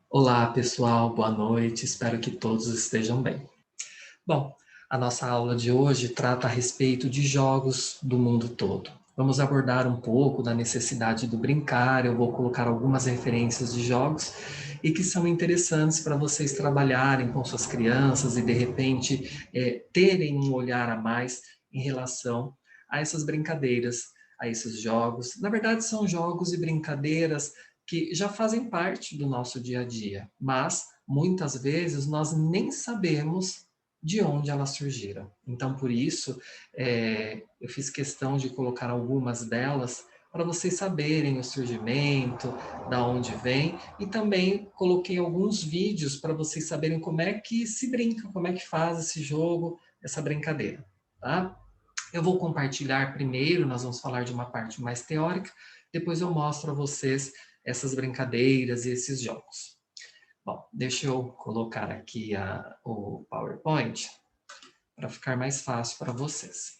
Olá, pessoal, boa noite, espero que todos estejam bem. Bom, a nossa aula de hoje trata a respeito de jogos do mundo todo. Vamos abordar um pouco da necessidade do brincar, eu vou colocar algumas referências de jogos e que são interessantes para vocês trabalharem com suas crianças e, de repente, terem um olhar a mais em relação a essas brincadeiras, a esses jogos. Na verdade, são jogos e brincadeiras que já fazem parte do nosso dia a dia, mas muitas vezes nós nem sabemos de onde elas surgiram. Então, por isso, eu fiz questão de colocar algumas delas para vocês saberem o surgimento, da onde vem, e também coloquei alguns vídeos para vocês saberem como é que se brinca, como é que faz esse jogo, essa brincadeira, tá? Eu vou compartilhar primeiro, nós vamos falar de uma parte mais teórica, depois eu mostro a vocês essas brincadeiras e esses jogos. Bom, deixa eu colocar aqui o PowerPoint para ficar mais fácil para vocês.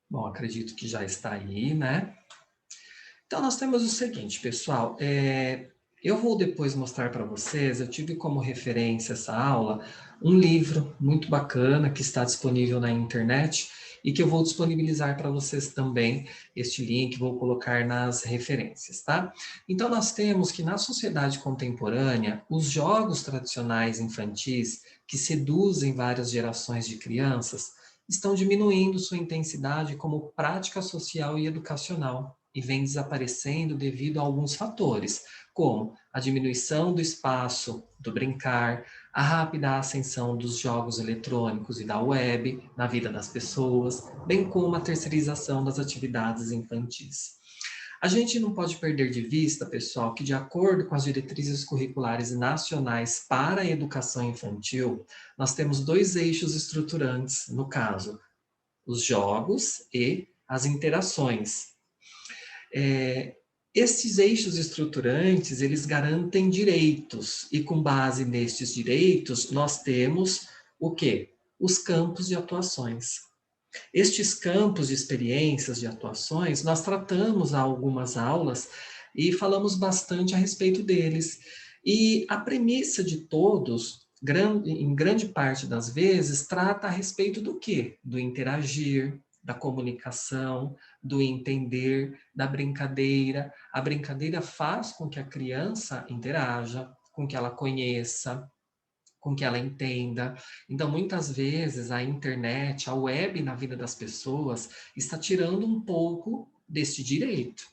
Bom, acredito que já está aí, né? Então, nós temos o seguinte, pessoal, eu vou depois mostrar para vocês, eu tive como referência essa aula, um livro muito bacana que está disponível na internet e que eu vou disponibilizar para vocês também este link, vou colocar nas referências, tá? Então, nós temos que na sociedade contemporânea, os jogos tradicionais infantis que seduzem várias gerações de crianças estão diminuindo sua intensidade como prática social e educacional e vem desaparecendo devido a alguns fatores, como a diminuição do espaço do brincar, a rápida ascensão dos jogos eletrônicos e da web na vida das pessoas, bem como a terceirização das atividades infantis. A gente não pode perder de vista, pessoal, que de acordo com as diretrizes curriculares nacionais para a educação infantil, nós temos dois eixos estruturantes, no caso, os jogos e as interações. Estes eixos estruturantes, eles garantem direitos, e com base nestes direitos, nós temos o quê? Os campos de atuações. Estes campos de experiências, de atuações, nós tratamos há algumas aulas e falamos bastante a respeito deles. E a premissa de todos, em grande parte das vezes, trata a respeito do quê? Do interagir, da comunicação, do entender, da brincadeira. A brincadeira faz com que a criança interaja, com que ela conheça, com que ela entenda. Então, muitas vezes, a internet, a web na vida das pessoas está tirando um pouco deste direito.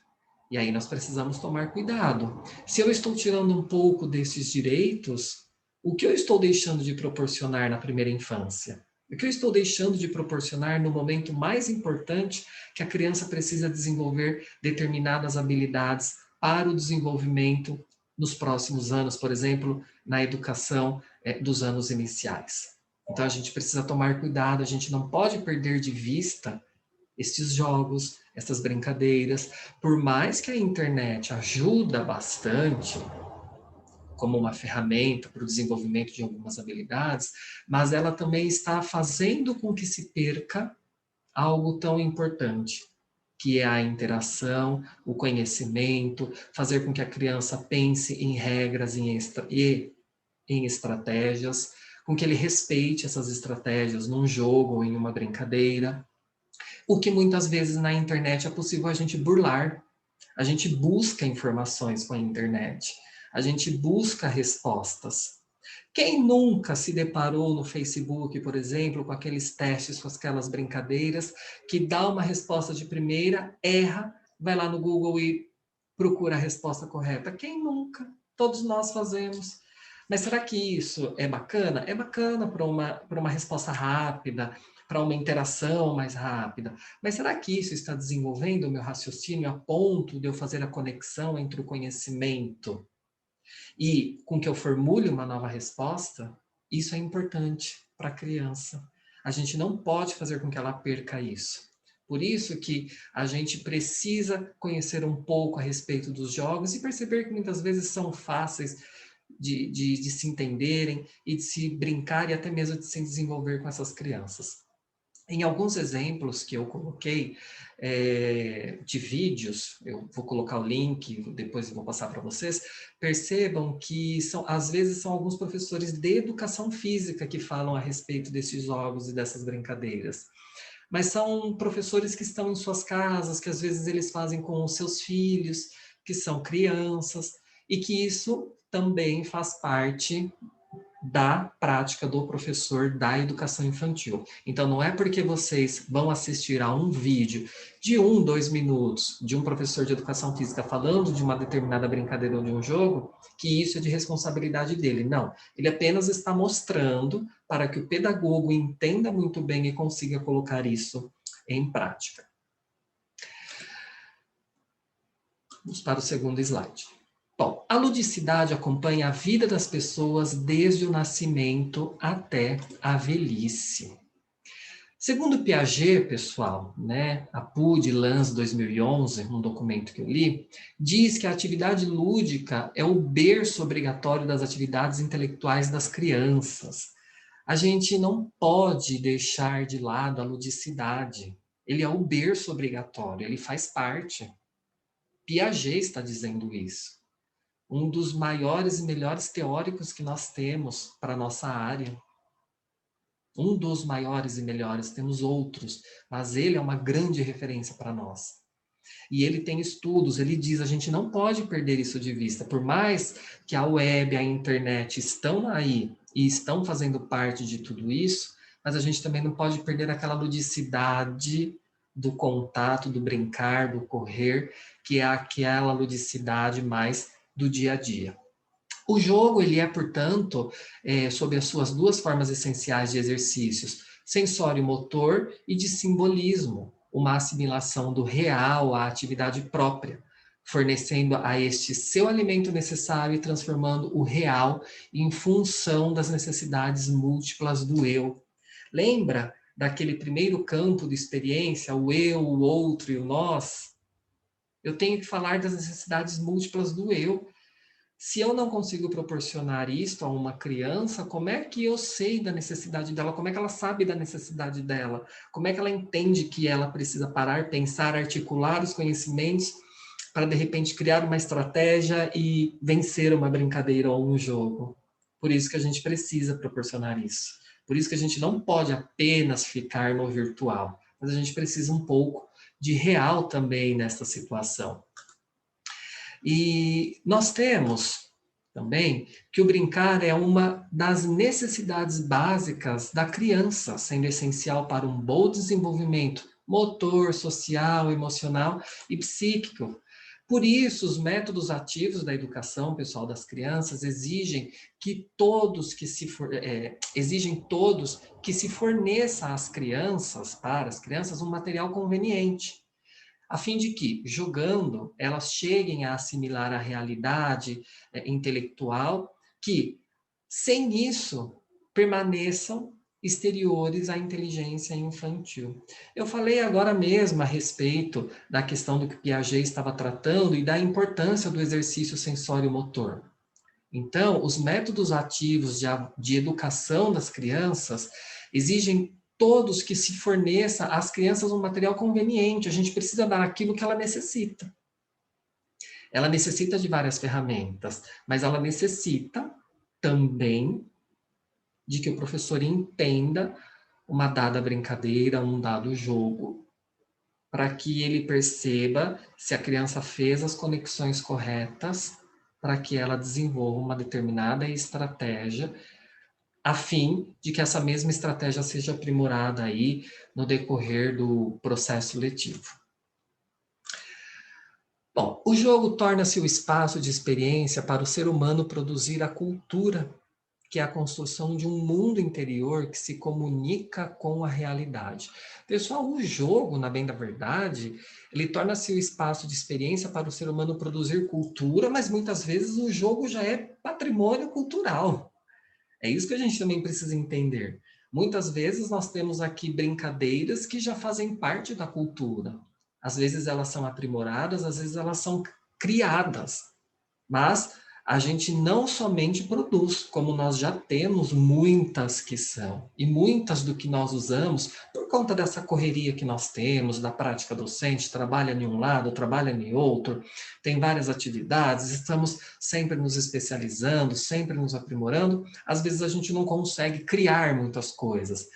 E aí nós precisamos tomar cuidado. Se eu estou tirando um pouco desses direitos, o que eu estou deixando de proporcionar na primeira infância? O que eu estou deixando de proporcionar no momento mais importante que a criança precisa desenvolver determinadas habilidades para o desenvolvimento nos próximos anos, por exemplo, na educação dos anos iniciais. Então a gente precisa tomar cuidado, a gente não pode perder de vista estes jogos, essas brincadeiras, por mais que a internet ajuda bastante como uma ferramenta para o desenvolvimento de algumas habilidades, mas ela também está fazendo com que se perca algo tão importante, que é a interação, o conhecimento, fazer com que a criança pense em regras e em estratégias, com que ele respeite essas estratégias num jogo ou em uma brincadeira. O que muitas vezes na internet é possível a gente burlar. A gente busca informações com a internet. A gente busca respostas. Quem nunca se deparou no Facebook, por exemplo, com aqueles testes, com aquelas brincadeiras, que dá uma resposta de primeira, erra, vai lá no Google e procura a resposta correta? Quem nunca? Todos nós fazemos. Mas será que isso é bacana? É bacana para uma resposta rápida, para uma interação mais rápida. Mas será que isso está desenvolvendo o meu raciocínio a ponto de eu fazer a conexão entre o conhecimento e com que eu formule uma nova resposta? Isso é importante para a criança. A gente não pode fazer com que ela perca isso. Por isso que a gente precisa conhecer um pouco a respeito dos jogos e perceber que muitas vezes são fáceis de se entenderem e de se brincar e até mesmo de se desenvolver com essas crianças. Em alguns exemplos que eu coloquei de vídeos, eu vou colocar o link, depois eu vou passar para vocês, percebam que às vezes são alguns professores de educação física que falam a respeito desses jogos e dessas brincadeiras. Mas são professores que estão em suas casas, que às vezes eles fazem com os seus filhos, que são crianças, e que isso também faz parte da prática do professor da educação infantil. Então, não é porque vocês vão assistir a um vídeo de 1, 2 minutos de um professor de educação física falando de uma determinada brincadeira ou de um jogo, que isso é de responsabilidade dele. Não, ele apenas está mostrando para que o pedagogo entenda muito bem e consiga colocar isso em prática. Vamos para o segundo slide. Bom, a ludicidade acompanha a vida das pessoas desde o nascimento até a velhice. Segundo Piaget, pessoal, né, a PUD Lanz 2011, um documento que eu li, diz que a atividade lúdica é o berço obrigatório das atividades intelectuais das crianças. A gente não pode deixar de lado a ludicidade. Ele é o berço obrigatório, ele faz parte. Piaget está dizendo isso. Um dos maiores e melhores teóricos que nós temos para a nossa área. Um dos maiores e melhores, temos outros, mas ele é uma grande referência para nós. E ele tem estudos, ele diz, a gente não pode perder isso de vista. Por mais que a web, a internet estão aí e estão fazendo parte de tudo isso, mas a gente também não pode perder aquela ludicidade do contato, do brincar, do correr, que é aquela ludicidade mais do dia a dia. O jogo, ele é, portanto, sob as suas duas formas essenciais de exercícios, sensório-motor e de simbolismo, uma assimilação do real à atividade própria, fornecendo a este seu alimento necessário e transformando o real em função das necessidades múltiplas do eu. Lembra daquele primeiro campo de experiência, o eu, o outro e o nós? Eu tenho que falar das necessidades múltiplas do eu. Se eu não consigo proporcionar isto a uma criança, como é que eu sei da necessidade dela? Como é que ela sabe da necessidade dela? Como é que ela entende que ela precisa parar, pensar, articular os conhecimentos para, de repente, criar uma estratégia e vencer uma brincadeira ou um jogo? Por isso que a gente precisa proporcionar isso. Por isso que a gente não pode apenas ficar no virtual, mas a gente precisa um pouco de real também nessa situação. E nós temos também que o brincar é uma das necessidades básicas da criança, sendo essencial para um bom desenvolvimento motor, social, emocional e psíquico. Por isso, os métodos ativos da educação, pessoal, das crianças, exigem todos que se forneça às crianças, para as crianças, um material conveniente, a fim de que, jogando, elas cheguem a assimilar a realidade intelectual, que, sem isso, permaneçam exteriores à inteligência infantil. Eu falei agora mesmo a respeito da questão do que Piaget estava tratando e da importância do exercício sensório-motor. Então, os métodos ativos de educação das crianças exigem todos que se forneça às crianças um material conveniente. A gente precisa dar aquilo que ela necessita. Ela necessita de várias ferramentas, mas ela necessita também de que o professor entenda uma dada brincadeira, um dado jogo, para que ele perceba se a criança fez as conexões corretas para que ela desenvolva uma determinada estratégia, a fim de que essa mesma estratégia seja aprimorada aí no decorrer do processo letivo. Bom, o jogo torna-se o espaço de experiência para o ser humano produzir a cultura, que é a construção de um mundo interior que se comunica com a realidade. Pessoal, o jogo, na bem da verdade, ele torna-se o espaço de experiência para o ser humano produzir cultura, mas muitas vezes o jogo já é patrimônio cultural. É isso que a gente também precisa entender. Muitas vezes nós temos aqui brincadeiras que já fazem parte da cultura. Às vezes elas são aprimoradas, às vezes elas são criadas. Mas a gente não somente produz, como nós já temos muitas que são, e muitas do que nós usamos, por conta dessa correria que nós temos, da prática docente, trabalha em um lado, trabalha em outro, tem várias atividades, estamos sempre nos especializando, sempre nos aprimorando, às vezes a gente não consegue criar muitas coisas,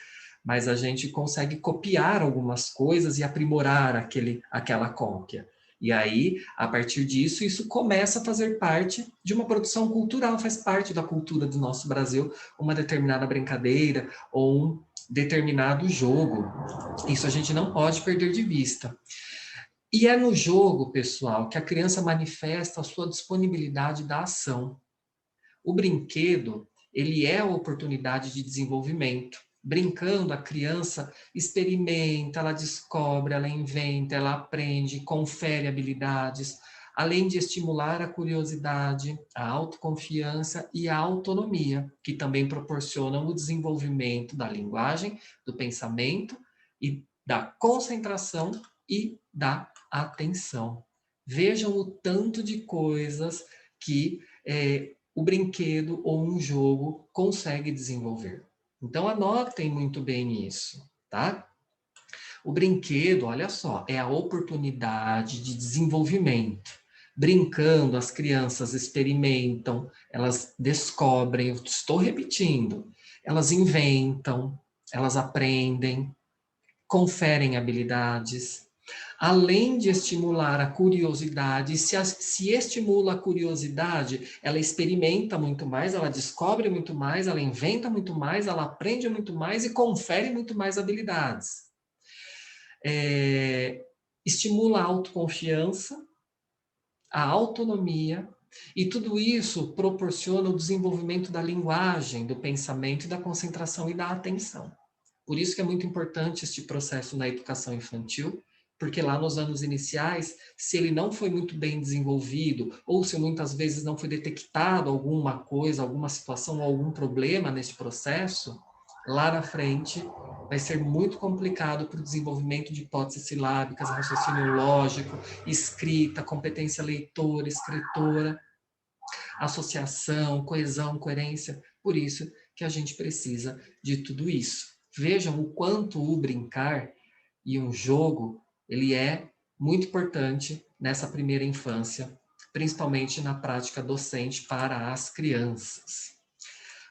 mas a gente consegue copiar algumas coisas e aprimorar aquela cópia. E aí, a partir disso, isso começa a fazer parte de uma produção cultural, faz parte da cultura do nosso Brasil, uma determinada brincadeira ou um determinado jogo. Isso a gente não pode perder de vista. E é no jogo, pessoal, que a criança manifesta a sua disponibilidade da ação. O brinquedo, ele é a oportunidade de desenvolvimento. Brincando, a criança experimenta, ela descobre, ela inventa, ela aprende, confere habilidades, além de estimular a curiosidade, a autoconfiança e a autonomia, que também proporcionam o desenvolvimento da linguagem, do pensamento e da concentração e da atenção. Vejam o tanto de coisas que o brinquedo ou um jogo consegue desenvolver. Então, anotem muito bem isso, tá? O brinquedo, olha só, é a oportunidade de desenvolvimento. Brincando, as crianças experimentam, elas descobrem, eu estou repetindo, elas inventam, elas aprendem, conferem habilidades, além de estimular a curiosidade, se estimula a curiosidade, ela experimenta muito mais, ela descobre muito mais, ela inventa muito mais, ela aprende muito mais e confere muito mais habilidades. Estimula a autoconfiança, a autonomia, e tudo isso proporciona o desenvolvimento da linguagem, do pensamento, da concentração e da atenção. Por isso que é muito importante este processo na educação infantil, porque lá nos anos iniciais, se ele não foi muito bem desenvolvido, ou se muitas vezes não foi detectado alguma coisa, alguma situação ou algum problema nesse processo, lá na frente vai ser muito complicado para o desenvolvimento de hipóteses silábicas, raciocínio lógico, escrita, competência leitora, escritora, associação, coesão, coerência. Por isso que a gente precisa de tudo isso. Vejam o quanto o brincar e um jogo, ele é muito importante nessa primeira infância, principalmente na prática docente para as crianças.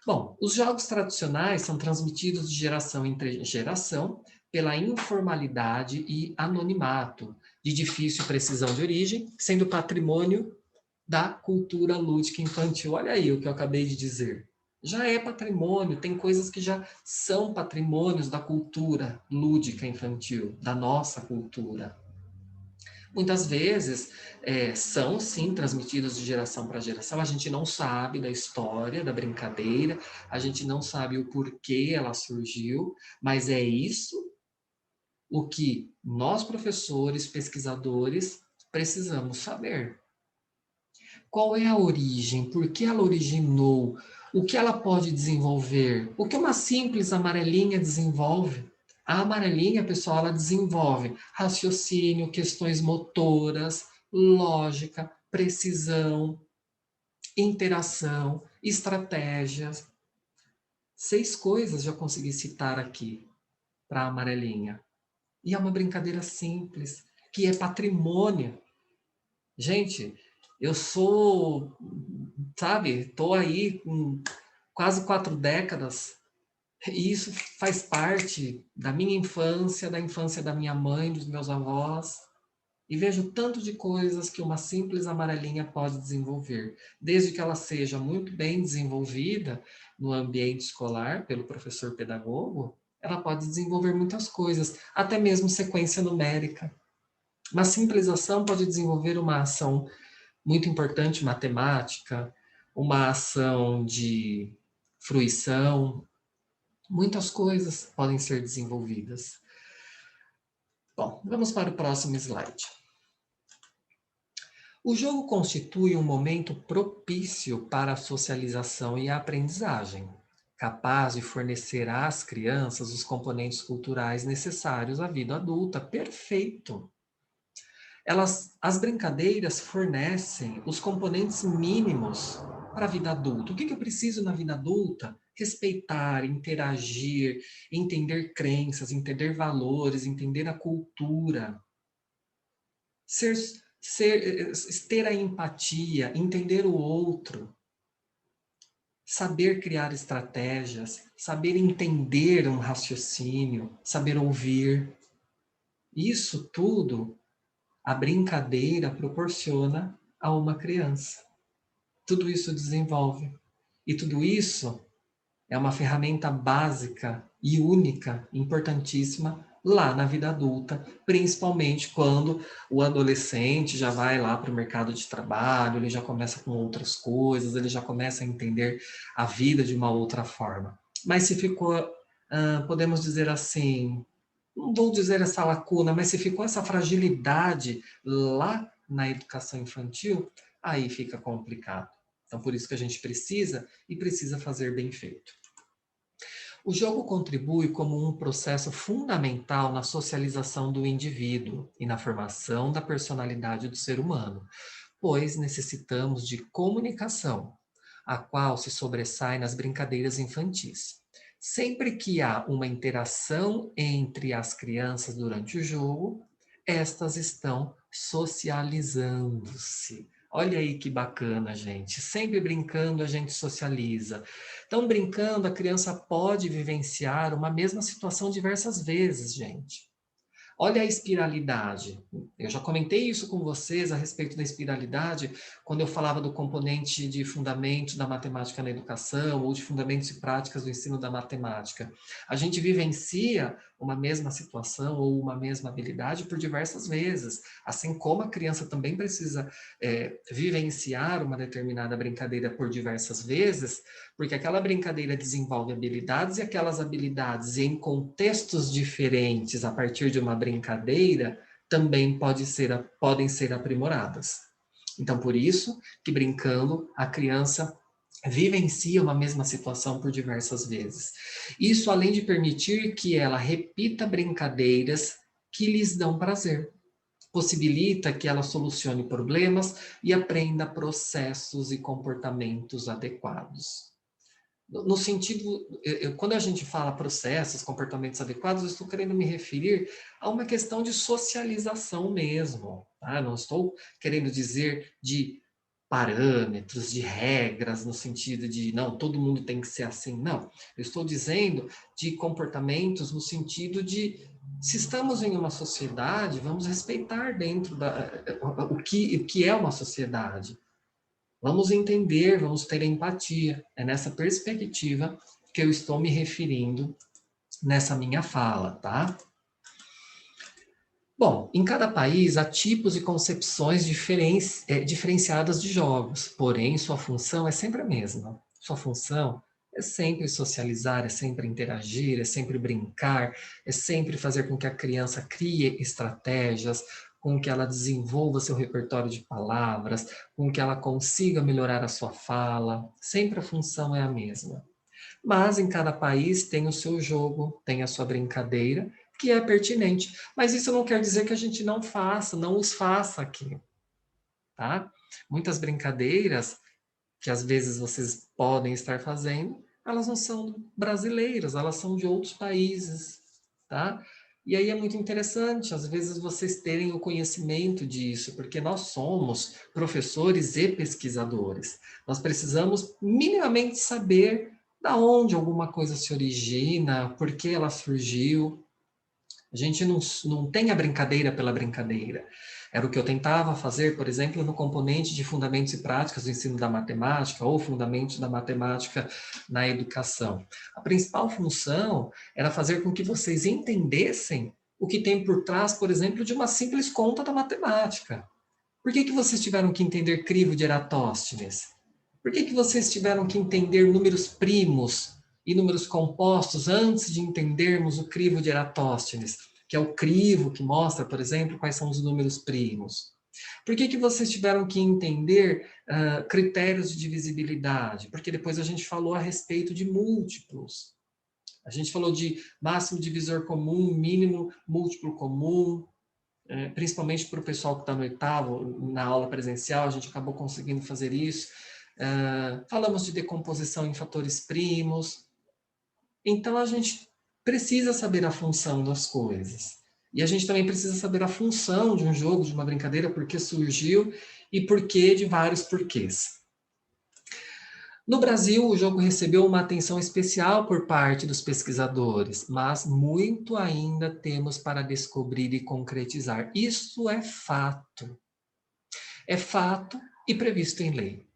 Bom, os jogos tradicionais são transmitidos de geração em geração pela informalidade e anonimato, de difícil precisão de origem, sendo patrimônio da cultura lúdica infantil. Olha aí o que eu acabei de dizer. Já é patrimônio, tem coisas que já são patrimônios da cultura lúdica infantil, da nossa cultura. Muitas vezes são, sim, transmitidos de geração para geração. A gente não sabe da história da brincadeira, a gente não sabe o porquê ela surgiu, mas é isso o que nós, professores, pesquisadores, precisamos saber. Qual é a origem? Por que ela originou? O que ela pode desenvolver? O que uma simples amarelinha desenvolve? A amarelinha, pessoal, ela desenvolve raciocínio, questões motoras, lógica, precisão, interação, estratégias. 6 coisas já consegui citar aqui para a amarelinha. E é uma brincadeira simples, que é patrimônio. Gente, eu sou, sabe, estou aí com quase 4 décadas, e isso faz parte da minha infância, da infância da minha mãe, dos meus avós, e vejo tanto de coisas que uma simples amarelinha pode desenvolver, desde que ela seja muito bem desenvolvida no ambiente escolar, pelo professor pedagogo, ela pode desenvolver muitas coisas, até mesmo sequência numérica. Uma simples ação pode desenvolver uma ação muito importante, matemática, uma ação de fruição, muitas coisas podem ser desenvolvidas. Bom, vamos para o próximo slide. O jogo constitui um momento propício para a socialização e a aprendizagem, capaz de fornecer às crianças os componentes culturais necessários à vida adulta. Perfeito! As brincadeiras fornecem os componentes mínimos para a vida adulta. O que eu preciso na vida adulta? Respeitar, interagir, entender crenças, entender valores, entender a cultura. Ter a empatia, entender o outro, saber criar estratégias, saber entender um raciocínio, saber ouvir. Isso tudo a brincadeira proporciona a uma criança. Tudo isso desenvolve. E tudo isso é uma ferramenta básica e única, importantíssima, lá na vida adulta, principalmente quando o adolescente já vai lá para o mercado de trabalho, ele já começa com outras coisas, ele já começa a entender a vida de uma outra forma. Mas se ficou, podemos dizer assim, não vou dizer essa lacuna, mas se ficou essa fragilidade lá na educação infantil, aí fica complicado. Então, por isso que a gente precisa fazer bem feito. O jogo contribui como um processo fundamental na socialização do indivíduo e na formação da personalidade do ser humano, pois necessitamos de comunicação, a qual se sobressai nas brincadeiras infantis. Sempre que há uma interação entre as crianças durante o jogo, estas estão socializando-se. Olha aí que bacana, gente. Sempre brincando a gente socializa. Então, brincando, a criança pode vivenciar uma mesma situação diversas vezes, gente. Olha a espiralidade. Eu já comentei isso com vocês a respeito da espiralidade, quando eu falava do componente de fundamentos da matemática na educação, ou de fundamentos e práticas do ensino da matemática. A gente vivencia uma mesma situação ou uma mesma habilidade por diversas vezes, assim como a criança também precisa vivenciar uma determinada brincadeira por diversas vezes, porque aquela brincadeira desenvolve habilidades e aquelas habilidades em contextos diferentes, a partir de uma brincadeira, também podem ser aprimoradas. Então, por isso que brincando, a criança vivencia uma mesma situação por diversas vezes. Isso além de permitir que ela repita brincadeiras que lhes dão prazer. Possibilita que ela solucione problemas e aprenda processos e comportamentos adequados. No sentido, quando a gente fala processos, comportamentos adequados, eu estou querendo me referir a uma questão de socialização mesmo. Tá? Não estou querendo dizer de parâmetros, de regras, no sentido de, não, todo mundo tem que ser assim. Não, eu estou dizendo de comportamentos no sentido de, se estamos em uma sociedade, vamos respeitar dentro o que é uma sociedade. Vamos entender, vamos ter empatia. É nessa perspectiva que eu estou me referindo nessa minha fala, tá? Bom, em cada país há tipos e concepções diferenciadas de jogos, porém sua função é sempre a mesma. Sua função é sempre socializar, é sempre interagir, é sempre brincar, é sempre fazer com que a criança crie estratégias, com que ela desenvolva seu repertório de palavras, com que ela consiga melhorar a sua fala. Sempre a função é a mesma. Mas em cada país tem o seu jogo, tem a sua brincadeira, que é pertinente. Mas isso não quer dizer que a gente não faça, não os faça aqui, tá? Muitas brincadeiras que às vezes vocês podem estar fazendo, elas não são brasileiras, elas são de outros países, tá? E aí é muito interessante, às vezes, vocês terem o conhecimento disso, porque nós somos professores e pesquisadores. Nós precisamos minimamente saber da onde alguma coisa se origina, por que ela surgiu. A gente não tem a brincadeira pela brincadeira. Era o que eu tentava fazer, por exemplo, no componente de fundamentos e práticas do ensino da matemática ou fundamentos da matemática na educação. A principal função era fazer com que vocês entendessem o que tem por trás, por exemplo, de uma simples conta da matemática. Por que vocês tiveram que entender crivo de Eratóstenes? Por que vocês tiveram que entender números primos e números compostos antes de entendermos o crivo de Eratóstenes, que é o crivo que mostra, por exemplo, quais são os números primos? Por que vocês tiveram que entender critérios de divisibilidade? Porque depois a gente falou a respeito de múltiplos. A gente falou de máximo divisor comum, mínimo múltiplo comum. principalmente para o pessoal que está no oitavo, na aula presencial, a gente acabou conseguindo fazer isso. Falamos de decomposição em fatores primos. Então, a gente precisa saber a função das coisas. E a gente também precisa saber a função de um jogo, de uma brincadeira, por que surgiu e por que de vários porquês. No Brasil, o jogo recebeu uma atenção especial por parte dos pesquisadores, mas muito ainda temos para descobrir e concretizar. Isso é fato. É fato e previsto em lei.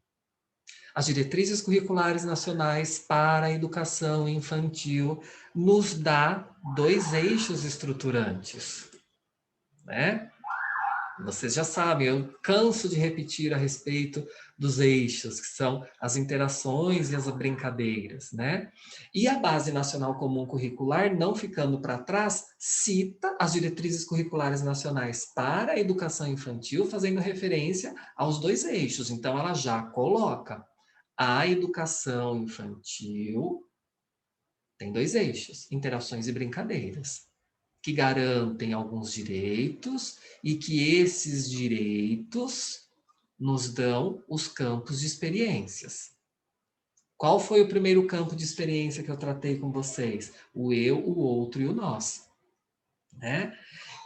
As diretrizes curriculares nacionais para a educação infantil nos dá 2 eixos estruturantes, né? Vocês já sabem, eu canso de repetir a respeito dos eixos, que são as interações e as brincadeiras, né? E a Base Nacional Comum Curricular, não ficando para trás, cita as diretrizes curriculares nacionais para a educação infantil, fazendo referência aos 2 eixos. Então, ela já coloca a educação infantil tem 2 eixos, interações e brincadeiras, que garantem alguns direitos e que esses direitos nos dão os campos de experiências. Qual foi o primeiro campo de experiência que eu tratei com vocês? O eu, o outro e o nós, né?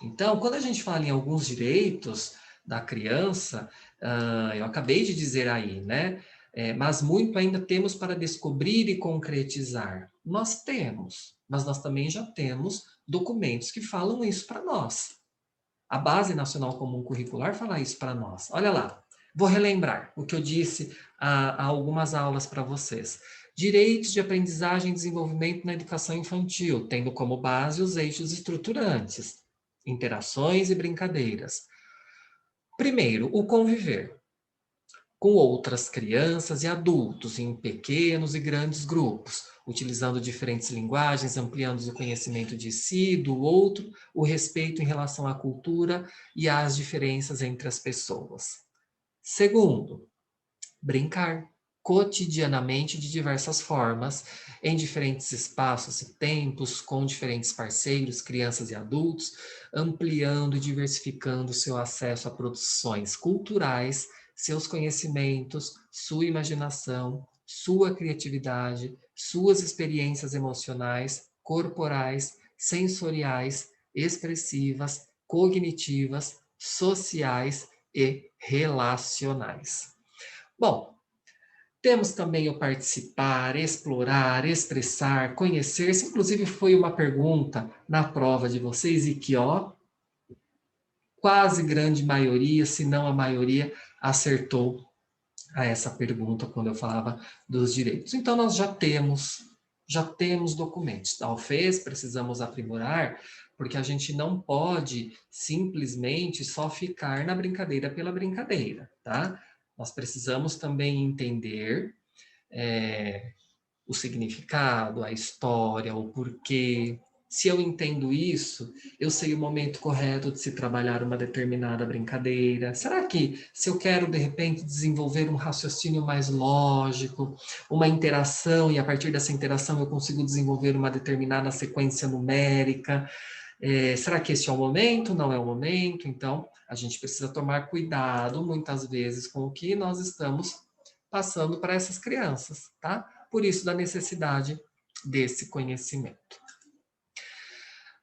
Então, quando a gente fala em alguns direitos da criança, eu acabei de dizer aí, né? Mas muito ainda temos para descobrir e concretizar. Nós temos, mas nós também já temos documentos que falam isso para nós. A Base Nacional Comum Curricular fala isso para nós. Olha lá, vou relembrar o que eu disse há algumas aulas para vocês. Direitos de aprendizagem e desenvolvimento na educação infantil, tendo como base os eixos estruturantes, interações e brincadeiras. Primeiro, o conviver com outras crianças e adultos em pequenos e grandes grupos, utilizando diferentes linguagens, ampliando o conhecimento de si, do outro, o respeito em relação à cultura e às diferenças entre as pessoas. Segundo, brincar cotidianamente de diversas formas, em diferentes espaços e tempos, com diferentes parceiros, crianças e adultos, ampliando e diversificando seu acesso a produções culturais, seus conhecimentos, sua imaginação, sua criatividade, suas experiências emocionais, corporais, sensoriais, expressivas, cognitivas, sociais e relacionais. Bom, temos também o participar, explorar, expressar, conhecer-se. Inclusive, foi uma pergunta na prova de vocês e que, ó, quase grande maioria, se não a maioria, acertou a essa pergunta quando eu falava dos direitos. Então, nós já temos documentos. Talvez precisamos aprimorar, porque a gente não pode simplesmente só ficar na brincadeira pela brincadeira, tá? Nós precisamos também entender o significado, a história, o porquê. Se eu entendo isso, eu sei o momento correto de se trabalhar uma determinada brincadeira. Será que, se eu quero, de repente, desenvolver um raciocínio mais lógico, uma interação, e a partir dessa interação eu consigo desenvolver uma determinada sequência numérica, será que esse é o momento? Não é o momento? Então, a gente precisa tomar cuidado, muitas vezes, com o que nós estamos passando para essas crianças, tá? Por isso, da necessidade desse conhecimento.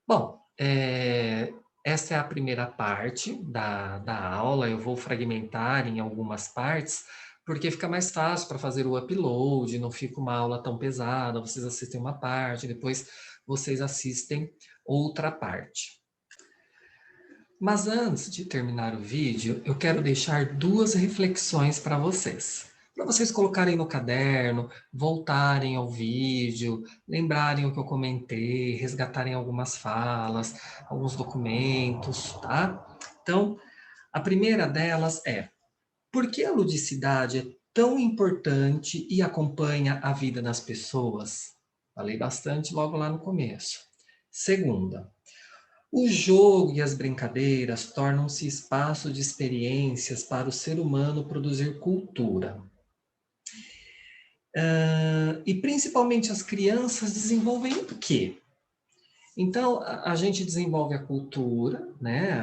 Bom, essa é a primeira parte da aula. Eu vou fragmentar em algumas partes, porque fica mais fácil para fazer o upload, não fica uma aula tão pesada. Vocês assistem uma parte, depois vocês assistem outra parte. Mas antes de terminar o vídeo, eu quero deixar 2 reflexões para vocês. Para vocês colocarem no caderno, voltarem ao vídeo, lembrarem o que eu comentei, resgatarem algumas falas, alguns documentos, tá? Então, a primeira delas é: por que a ludicidade é tão importante e acompanha a vida das pessoas? Falei bastante logo lá no começo. Segunda, o jogo e as brincadeiras tornam-se espaço de experiências para o ser humano produzir cultura. E principalmente as crianças desenvolvem o quê? Então, a gente desenvolve a cultura, né?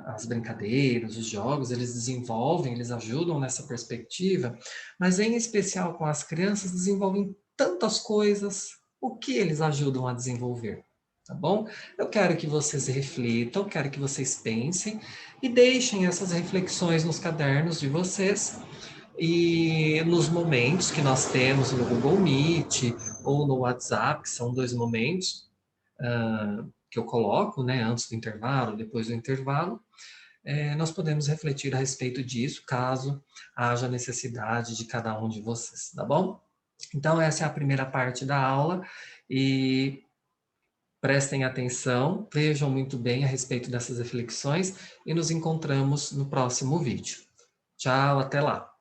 As brincadeiras, os jogos, eles desenvolvem, eles ajudam nessa perspectiva, mas em especial com as crianças, desenvolvem tantas coisas. O que eles ajudam a desenvolver? Tá bom? Eu quero que vocês reflitam, quero que vocês pensem e deixem essas reflexões nos cadernos de vocês e nos momentos que nós temos no Google Meet ou no WhatsApp, que são 2 momentos que eu coloco, né, antes do intervalo, depois do intervalo, nós podemos refletir a respeito disso, caso haja necessidade de cada um de vocês, tá bom? Então, essa é a primeira parte da aula e prestem atenção, vejam muito bem a respeito dessas reflexões e nos encontramos no próximo vídeo. Tchau, até lá!